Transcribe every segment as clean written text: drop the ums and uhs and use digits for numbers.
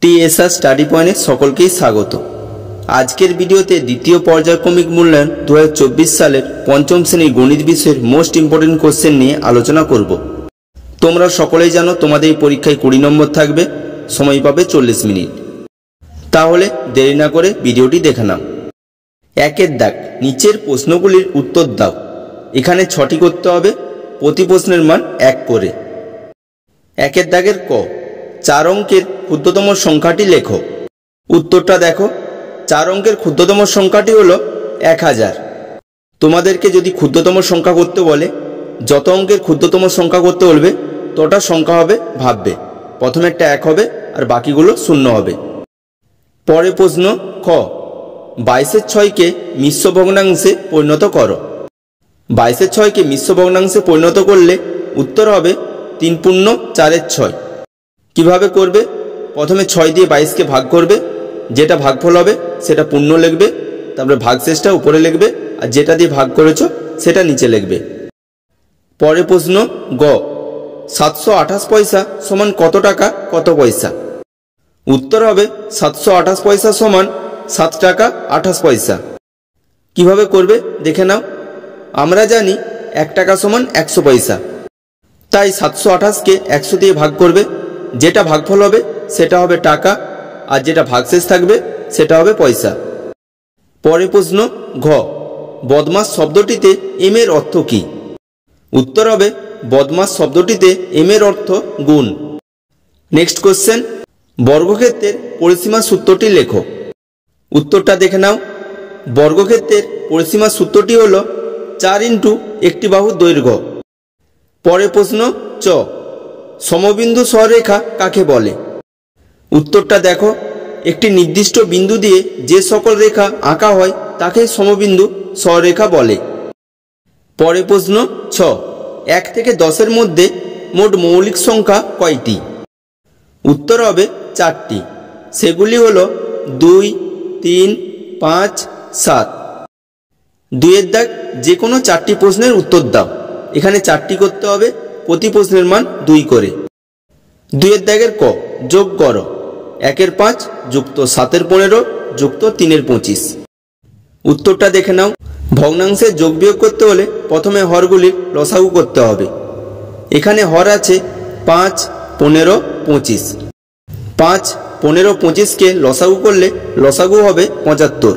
TSR study পয়েন্টে সকলকেই স্বাগত। আজকের ভিডিওতে দ্বিতীয় পর্যায়ক্রমিক মূল্যায়ন 2024 সালের পঞ্চম শ্রেণীর গণিত বিষয়ের মোস্ট ইম্পর্টেন্ট কোশ্চেন নিয়ে আলোচনা করব। তোমরা সকলেই জানো তোমাদের এই পরীক্ষায় 20 নম্বর থাকবে, সময় পাবে 40 মিনিট। তাহলে দেরি না করে ভিডিওটি দেখে নাও। একের দাগ, নিচের প্রশ্নগুলির উত্তর দাও। এখানে 6টি করতে হবে, প্রতি প্রশ্নের মান 1 করে। একের দাগের ক, 4 অঙ্কের ক্ষুদ্রতম সংখ্যাটি লেখো। উত্তরটা দেখো, 4 অঙ্কের ক্ষুদ্রতম সংখ্যাটি হলো 1000। তোমাদেরকে যদি ক্ষুদ্রতম সংখ্যা করতে বলে, যত অঙ্কের ক্ষুদ্রতম সংখ্যা করতে বলবে তটা সংখ্যা হবে ভাববে। প্রথমে একটা 1 হবে আর বাকিগুলো 0 হবে। পরের প্রশ্ন খ, 22-এর 6কে মিশ্র ভগ্নাংশে পরিণত করো। 22-এর 6কে মিশ্র ভগ্নাংশে পরিণত করলে উত্তর হবে 3 পূর্ণ 4-এর 6। কিভাবে করবে? প্রথমে 6 দিয়ে 22কে ভাগ করবে, যেটা ভাগফল হবে সেটা পূর্ণ লিখবে, তারপরে ভাগশেষটা উপরে লিখবে, আর যেটা দিয়ে ভাগ করেছো সেটা নিচে লিখবে। পরের প্রশ্ন গ, 728 পয়সা সমান কত টাকা কত পয়সা? উত্তর হবে 728 পয়সা সমান 7 টাকা 28 পয়সা। কিভাবে করবে দেখে নাও। আমরা জানি 1 টাকা সমান 100 পয়সা, তাই 728কে 100 দিয়ে ভাগ করবে, যেটা ভাগফল হবে সেটা হবে টাকা, আর যেটা ভাগশেষ থাকবে সেটা হবে পয়সা। পরের প্রশ্ন ঘ, বদমাস শব্দটিতে এম এর অর্থ কি? উত্তর হবে বদমাস শব্দটিতে এম এর অর্থ গুণ। নেক্সট কোশ্চেন, বর্গক্ষেত্রের পরিসীমা সূত্রটি লেখো। উত্তরটা দেখে নাও। বর্গক্ষেত্রের পরিসীমা সূত্রটি হল 4 × একটি বাহুর দৈর্ঘ্য। পরের প্রশ্ন চ, সমবিন্দু সরলরেখা কাকে বলে? উত্তরটা দেখো, একটি নির্দিষ্ট বিন্দু দিয়ে যে সকল রেখা আঁকা হয় তাকে সমবিন্দু সরলরেখা বলে। পরের প্রশ্ন ছ, 1 থেকে 10-এর মধ্যে মোট মৌলিক সংখ্যা কয়টি? উত্তর হবে 4টি। সেগুলি হল 2, 3, 5, 7। 2-এর দাগ, যে কোনো 4টি প্রশ্নের উত্তর দাও। এখানে 4টি করতে হবে, প্রতি প্রশ্নের মান 2 করে। 2-এর দাগের ক, যোগ করো। 1-এর 5 যুক্ত 7-এর 15 যুক্ত 3-এর 25। উত্তরটা দেখে নাও। ভগ্নাংশের যোগ বিয়োগ করতে হলে প্রথমে হরগুলির লসাগু করতে হবে। এখানে হর আছে 5, 15, 25। 5, 15, 25কে লসাগু করলে লসাগু হবে 75।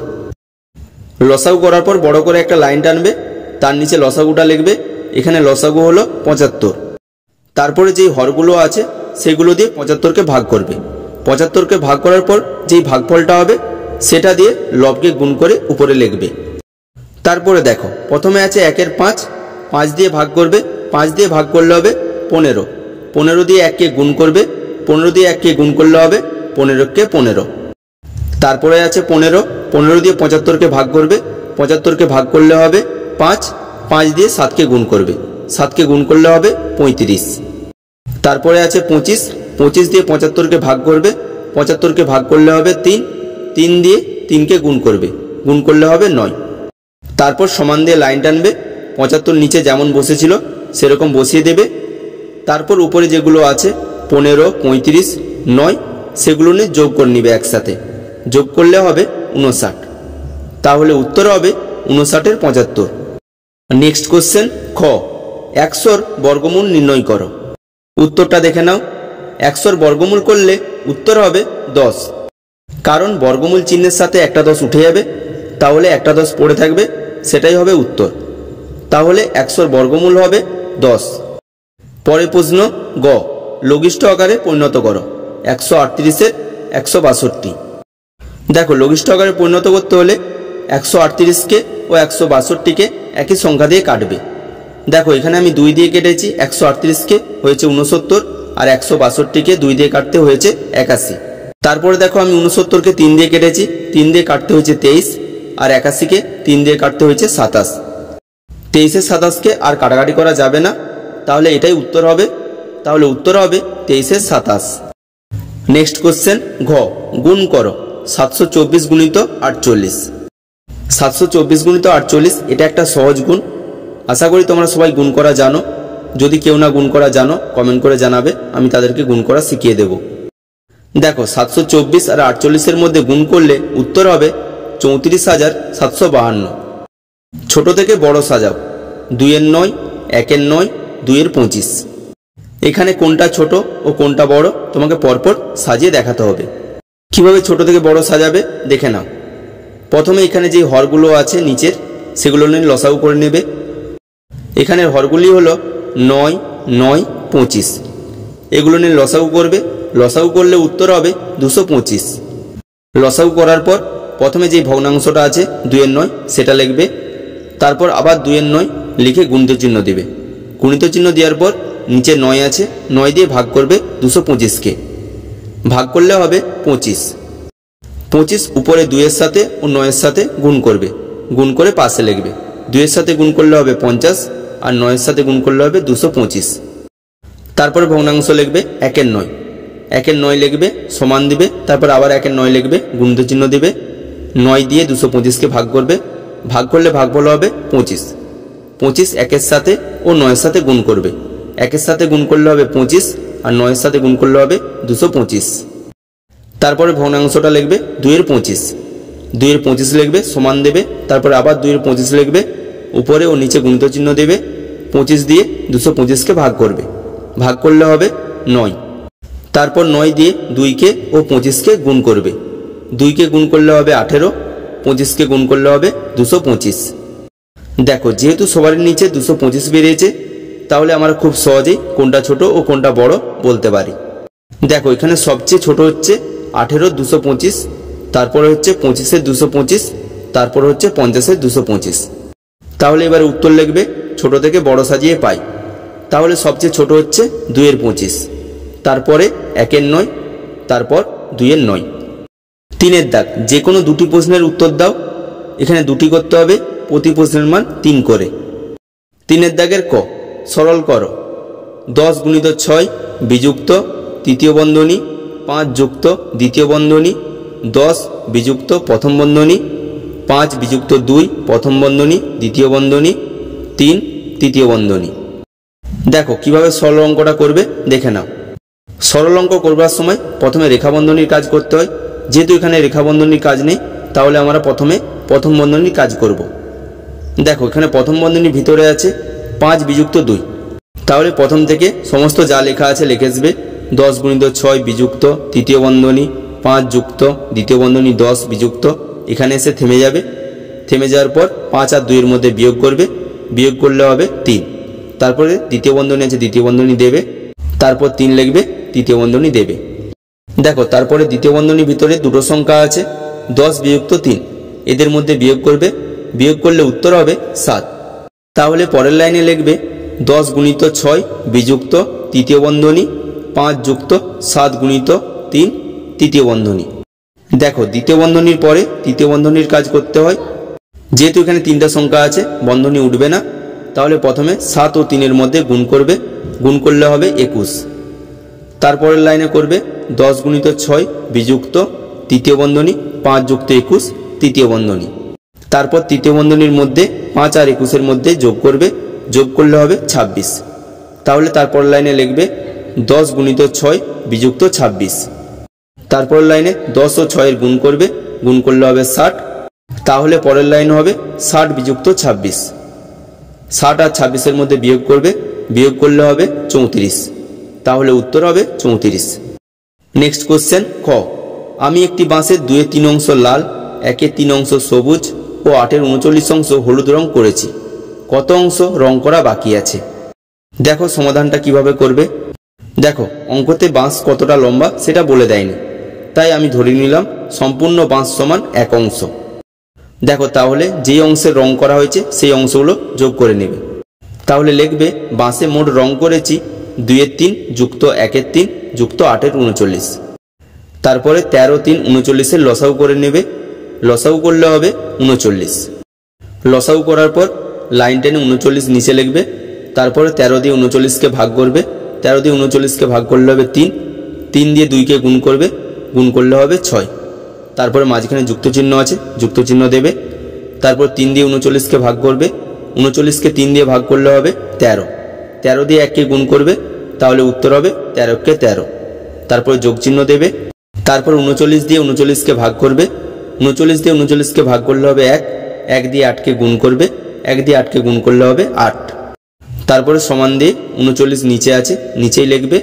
লসাগু করার পর বড় করে একটা লাইন টানবে, তার নিচে লসাগুটা লিখবে। এখানে লসাগু হলো 75। তারপরে যেই হরগুলো আছে সেগুলো দিয়ে 75কে ভাগ করবে। 75কে ভাগ করার পর যেই ভাগফলটা হবে সেটা দিয়ে লবকে গুণ করে উপরে লিখবে। তারপরে দেখো, প্রথমে আছে 1-এর 5, 5 দিয়ে ভাগ করবে। 5 দিয়ে ভাগ করলে হবে 15। 15 দিয়ে 1কে গুণ করবে। 15 দিয়ে 1কে গুণ করলে হবে 15কে 15। তারপরে আছে 15। 15 দিয়ে 75কে ভাগ করবে। 75কে ভাগ করলে হবে 5। 5 দিয়ে 7কে গুণ করবে। 7কে গুণ করলে হবে 35। তারপরে আছে 25। 25 দিয়ে 75কে ভাগ করবে। 75কে ভাগ করলে হবে 3। 3 দিয়ে 3কে গুণ করবে। গুণ করলে হবে 9। তারপর সমান দিয়ে লাইন টানবে। 75 নিচে যেমন বসেছিল সেরকম বসিয়ে দেবে। তারপর উপরে যেগুলো আছে 15, 35, 9 সেগুলো নিয়ে যোগ করে নিবে একসাথে। যোগ করলে হবে 59। তাহলে উত্তর হবে 59-এর 75। নেক্সট কোশ্চেন খ, 100-র বর্গমূল নির্ণয় করো। উত্তরটা দেখে নাও। 100-র বর্গমূল করলে উত্তর হবে 10, কারণ বর্গমূল চিহ্নের সাথে একটা 10 উঠে যাবে, তাহলে একটা 10 পড়ে থাকবে, সেটাই হবে উত্তর। তাহলে 100-র বর্গমূল হবে 10। পরের প্রশ্ন গ, লঘিষ্ঠ আকারে পরিণত করো। 138-এর 162। দেখো, লঘিষ্ঠ আকারে পরিণত করতে হলে 138কে ও 162কে একই সংখ্যা দিয়ে কাটবে। দেখো, এখানে আমি 2 দিয়ে কেটেছি, 138কে হয়েছে 69, আর 162কে 2 দিয়ে কাটতে হয়েছে 81। তারপরে দেখো, আমি 69কে 3 দিয়ে কেটেছি, 3 দিয়ে কাটতে হয়েছে 23, আর 81কে 3 দিয়ে কাটতে হয়েছে 27। 23-এর 27কে আর কাটাকাটি করা যাবে না, তাহলে এটাই উত্তর হবে। তাহলে উত্তর হবে 23-এর 27। নেক্সট কোশ্চেন ঘ, গুণ করো। 724 গুণিত 48। 724 গুণিত 48 এটা একটা সহজ গুণ। আশা করি তোমরা সবাই গুণ করা জানো। যদি কেউ না গুণ করা জানো কমেন্ট করে জানাবে, আমি তাদেরকে গুণ করা শিখিয়ে দেব। দেখো 724 আর 48-এর মধ্যে গুণ করলে উত্তর হবে 34,752। ছোট থেকে বড় সাজাও, 2-এর 9, 1-এর 9, 2-এর 25। এখানে কোনটা ছোট ও কোনটা বড় তোমাকে পরপর সাজিয়ে দেখাতে হবে। কিভাবে ছোট থেকে বড় সাজাবে দেখে নাও। প্রথমে এখানে যে হরগুলো আছে নিচের, সেগুলো নিয়ে লসাগু করে নেবে। এখানের হরগুলি হলো 9, 9, 25। এগুলো নিয়ে লসাগু করবে। লসাগু করলে উত্তর হবে 225। লসাগু করার পর প্রথমে যে ভগ্নাংশটা আছে 2-এর 9 সেটা লিখবে। তারপর আবার 2-এর 9 লিখে গুণিত চিহ্ন দেবে। গুণিত চিহ্ন দেওয়ার পর নিচে 9 আছে, 9 দিয়ে ভাগ করবে 225কে। ভাগ করলে হবে 25। 25 উপরে 2-এর সাথে ও 9-এর সাথে গুণ করবে। গুণ করে পাশে লিখবে। 2-এর সাথে গুণ করলে হবে 50 আর 9-এর সাথে গুণ করলে হবে 225। তারপরে ভগ্নাংশ লিখবে 1-এর 9। 1-এর 9 লিখবে, সমান দিবে। তারপর আবার 1-এর 9 লিখবে, গুণিত চিহ্ন দেবে। 9 দিয়ে 225কে ভাগ করবে। ভাগ করলে ভাগফল হবে 25। 25 1-এর সাথে ও 9-এর সাথে গুণ করবে। 1-এর সাথে গুণ করলে হবে 25 আর 9-এর সাথে গুণ করলে হবে 225। তারপরে ভগ্নাংশটা লিখবে 2-এর 25। 2-এর 25 লিখবে, সমান দেবে। তারপরে আবার 2-এর 25 লিখবে, উপরে ও নিচে গুণিত চিহ্ন দেবে। 25 দিয়ে 225কে ভাগ করবে। ভাগ করলে হবে 9। তারপর 9 দিয়ে 2কে ও 25কে গুণ করবে। 2কে গুণ করলে হবে 18, 25কে গুণ করলে হবে 225। দেখো যেহেতু সবার নিচে 225 বেরিয়েছে, তাহলে আমরা খুব সহজেই কোনটা ছোট ও কোনটা বড় বলতে পারি। দেখো এখানে সবচেয়ে ছোট হচ্ছে 18-এর 225, তারপরে হচ্ছে 25-এর 225, তারপর হচ্ছে 50-এর 225। তাহলে এবার উত্তর লিখবে ছোট থেকে বড় সাজিয়ে পাই। তাহলে সবচেয়ে ছোট হচ্ছে 2-এর 25, তারপরে 1-এর 9, তারপর 2-এর 9। 3-এর দাগ, যে কোনো দুটি প্রশ্নের উত্তর দাও। এখানে দুটি করতে হবে, প্রতি প্রশ্নের মান 3 করে। 3-এর দাগের ক, সরল করো। 10 গুণিত 6 বিযুক্ত তৃতীয় বন্ধনী, 5 যুক্ত দ্বিতীয় বন্ধনী, 10 বিযুক্ত প্রথম বন্ধনী, 5 বিযুক্ত 2 প্রথম বন্ধনী দ্বিতীয় বন্ধনী, 3 তৃতীয় বন্ধনী। দেখো কিভাবে সরল অঙ্কটা করবে দেখে নাও। সরল অঙ্ক করবার সময় প্রথমে রেখা বন্ধনীর কাজ করতে হয়। যেহেতু এখানে রেখা বন্ধনীর কাজ নেই, তাহলে আমরা প্রথমে প্রথম বন্ধনীর কাজ করব। দেখো এখানে প্রথম বন্ধনীর ভিতরে আছে 5 বিযুক্ত 2। তাহলে প্রথম থেকে সমস্ত যা লেখা আছে লিখে আসবে। 10 গুণিত 6 বিযুক্ত তৃতীয় বন্ধনী, 5 যুক্ত দ্বিতীয় বন্ধনী, 10 বিযুক্ত। এখানে এসে থেমে যাবে। থেমে যাওয়ার পর 5 আর 2-এর মধ্যে বিয়োগ করবে। বিয়োগ করলে হবে 3। তারপরে দ্বিতীয় বন্ধনী আছে, দ্বিতীয় বন্ধনী দেবে। তারপর 3 লিখবে, তৃতীয় বন্ধনী দেবে। দেখো তারপরে দ্বিতীয় বন্ধনীর ভিতরে দুটো সংখ্যা আছে, 10 বিযুক্ত 3। এদের মধ্যে বিয়োগ করবে। বিয়োগ করলে উত্তর হবে 7। তাহলে পরের লাইনে লিখবে 10 গুণিত 6 বিযুক্ত তৃতীয় বন্ধনী, 5 যুক্ত 7 গুণিত 3 তৃতীয় বন্ধনী। দেখো দ্বিতীয় বন্ধনীর পরে তৃতীয় বন্ধনীর কাজ করতে হয়। যেহেতু এখানে 3টা সংখ্যা আছে, বন্ধনী উঠবে না, তাহলে প্রথমে 7 ও 3-এর মধ্যে গুণ করবে। গুণ করলে হবে 21। তারপরের লাইনে করবে 10 গুণিত 6 বিযুক্ত তৃতীয় বন্ধনী, 5 যুক্ত 21 তৃতীয় বন্ধনী। তারপর তৃতীয় বন্ধনীর মধ্যে 5 আর 21-এর মধ্যে যোগ করবে। যোগ করলে হবে 26। তাহলে তারপর লাইনে লিখবে 10 গুণিত 6 বিযুক্ত 26। তারপর লাইনে 10 ও 6-এর গুণ করবে। গুণ করলে হবে 60। তাহলে পরের লাইন হবে 60 বিযুক্ত 26। 60 আর 26-এর মধ্যে বিয়োগ করবে। বিয়োগ করলে হবে 34। তাহলে উত্তর হবে 34। নেক্সট কোশ্চেন খ, আমি একটি বাঁশের 2/3 অংশ লাল, 1/3 অংশ সবুজ ও 8/39 অংশ হলুদ রং করেছি। কত অংশ রং করা বাকি আছে? দেখো সমাধানটা কিভাবে করবে। দেখো অঙ্কতে বাঁশ কতটা লম্বা সেটা বলে দেয়নি, তাই আমি ধরে নিলাম সম্পূর্ণ বাঁশ সমান 1 অংশ। দেখো তাহলে যেই অংশে রং করা হয়েছে সেই অংশগুলো যোগ করে নেবে। তাহলে লিখবে বাঁশে মোট রং করেছি 2/3 যুক্ত 1/3 যুক্ত 8/39। তারপরে 13, 3, 39-এর লসাগু করে নেবে। লসাগু করলে হবে 39। লসাগু করার পর লাইন টেনে 39 নিচে লিখবে। তারপরে 13 দিয়ে 39-কে ভাগ করবে। 13 দিয়ে 39-কে ভাগ করলে হবে 3। 3 দিয়ে 2-কে গুণ করবে। গুণ করলে হবে 6। তারপরে মাঝখানে যুক্ত চিহ্ন আছে, যুক্ত চিহ্ন দেবে। তারপর 3 দিয়ে 39-কে ভাগ করবে। 39-কে 3 দিয়ে ভাগ করলে হবে 13। 13 দিয়ে 1-কে গুণ করবে, তাহলে উত্তর হবে 13 × 13। তারপরে যোগ চিহ্ন দেবে। তারপর 39 দিয়ে 39কে ভাগ করবে, 39 দিয়ে 39কে ভাগ করলে হবে 1, 1 দিয়ে 8কে গুণ করবে, 1 দিয়ে 8কে গুণ করলে হবে 8। তারপরে সমান দিয়ে 39 নিচে আছে, নিচেই লিখবে।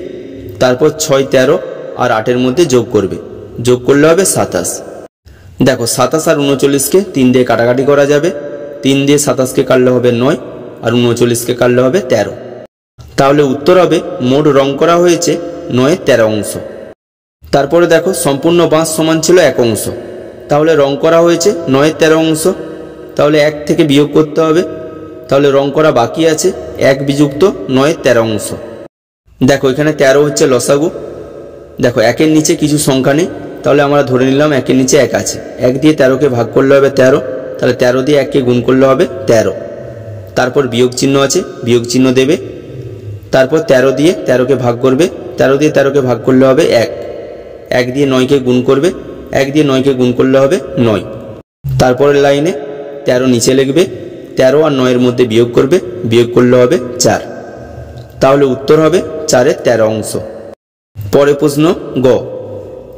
তারপর 6, 13 আর 8-এর মধ্যে যোগ করবে, যোগ করলে হবে 27। দেখো 27 আর 39কে 3 দিয়ে কাটাকাটি করা যাবে, 3 দিয়ে 27কে কাটলে হবে 9 আর 39কে কাটলে হবে 13। তাহলে উত্তর হবে মোট রং করা হয়েছে 9-13 অংশ। তারপরে দেখো সম্পূর্ণ বাঁশ সমান ছিল 1 অংশ, তাহলে রং করা হয়েছে 9-13 অংশ। তাহলে 1 থেকে বিয়োগ করতে হবে, তাহলে রং করা বাকি আছে 1 বিযুক্ত 9-13 অংশ। দেখো এখানে 13 হচ্ছে লসাগু। দেখো 1-এর নিচে কিছু সংখ্যা নেই, তাহলে আমরা ধরে নিলাম 1-এর নিচে 1 আছে। 1 দিয়ে 13কে ভাগ করলে হবে 13, তাহলে 13 দিয়ে 1কে গুণ করলে হবে 13। তারপর বিয়োগ চিহ্ন আছে, বিয়োগ চিহ্ন দেবে। তারপর 13 দিয়ে 13কে ভাগ করবে, 13 দিয়ে 13কে ভাগ করলে হবে 1, 1 দিয়ে 9কে গুণ করবে, 1 দিয়ে 9কে গুণ করলে হবে 9। তারপরের লাইনে 13 নিচে লিখবে, 13 আর 9-এর মধ্যে বিয়োগ করবে, বিয়োগ করলে হবে 4। তাহলে উত্তর হবে 4-13 অংশ। পরে প্রশ্ন গ,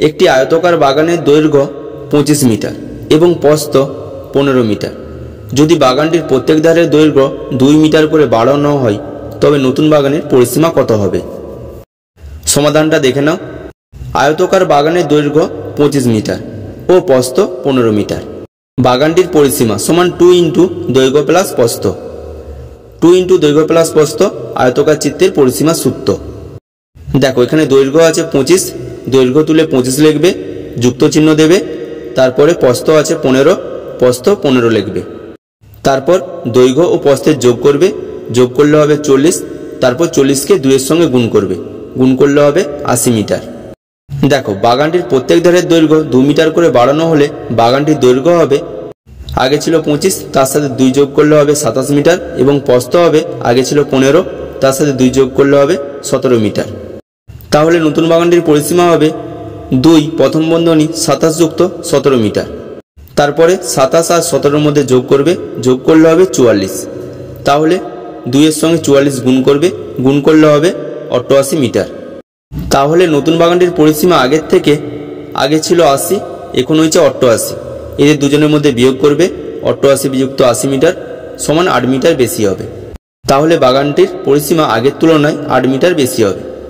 একটি আয়তাকার বাগানের দৈর্ঘ্য 25 মিটার এবং প্রস্থ 15 মিটার। যদি বাগানটির প্রত্যেক ধারের দৈর্ঘ্য 2 মিটার করে বাড়ানো হয় তবে নতুন বাগানের পরিসীমা কত হবে? সমাধানটা দেখে নাও। আয়তাকার বাগানের দৈর্ঘ্য 25 মিটার ও প্রস্থ 15 মিটার। বাগানটির পরিসীমা সমান 2 ইন্টু দৈর্ঘ্য প্লাস প্রস্থ। 2 ইন্টু দৈর্ঘ্য প্লাস প্রস্থ আয়তাকার চিত্রের পরিসীমা সূত্র। দেখো এখানে দৈর্ঘ্য আছে 25, দৈর্ঘ্য তুলে 25 লিখবে, যুক্ত চিহ্ন দেবে। তারপরে প্রস্থ আছে 15, প্রস্থ 15 লিখবে। তারপর দৈর্ঘ্য ও প্রস্থের যোগ করবে, যোগ করলে হবে 40। তারপর 40কে 2-এর সঙ্গে গুণ করবে, গুণ করলে হবে 80 মিটার। দেখো বাগানটির প্রত্যেক ধারের দৈর্ঘ্য 2 মিটার করে বাড়ানো হলে বাগানটির দৈর্ঘ্য হবে, আগে ছিল 25, তার সাথে 2 যোগ করলে হবে 27 মিটার, এবং প্রস্থ হবে আগে ছিল 15, তার সাথে 2 যোগ করলে হবে 17 মিটার। তাহলে নতুন বাগানটির পরিসীমা হবে 2 প্রথম বন্ধনী 27 যুক্ত 17 মিটার। তারপরে 27 আর 17-এর মধ্যে যোগ করবে, যোগ করলে হবে 44। তাহলে 2-এর সঙ্গে 44 গুণ করবে, গুণ করলে হবে 88 মিটার। তাহলে নতুন বাগানটির পরিসীমা আগের থেকে, আগে ছিল 80, এখন হয়েছে 88। এদের দুজনের মধ্যে বিয়োগ করবে, 88 বিযুক্ত 80 মিটার সমান 8 মিটার বেশি হবে। তাহলে বাগানটির পরিসীমা আগের তুলনায় 8 মিটার বেশি হবে।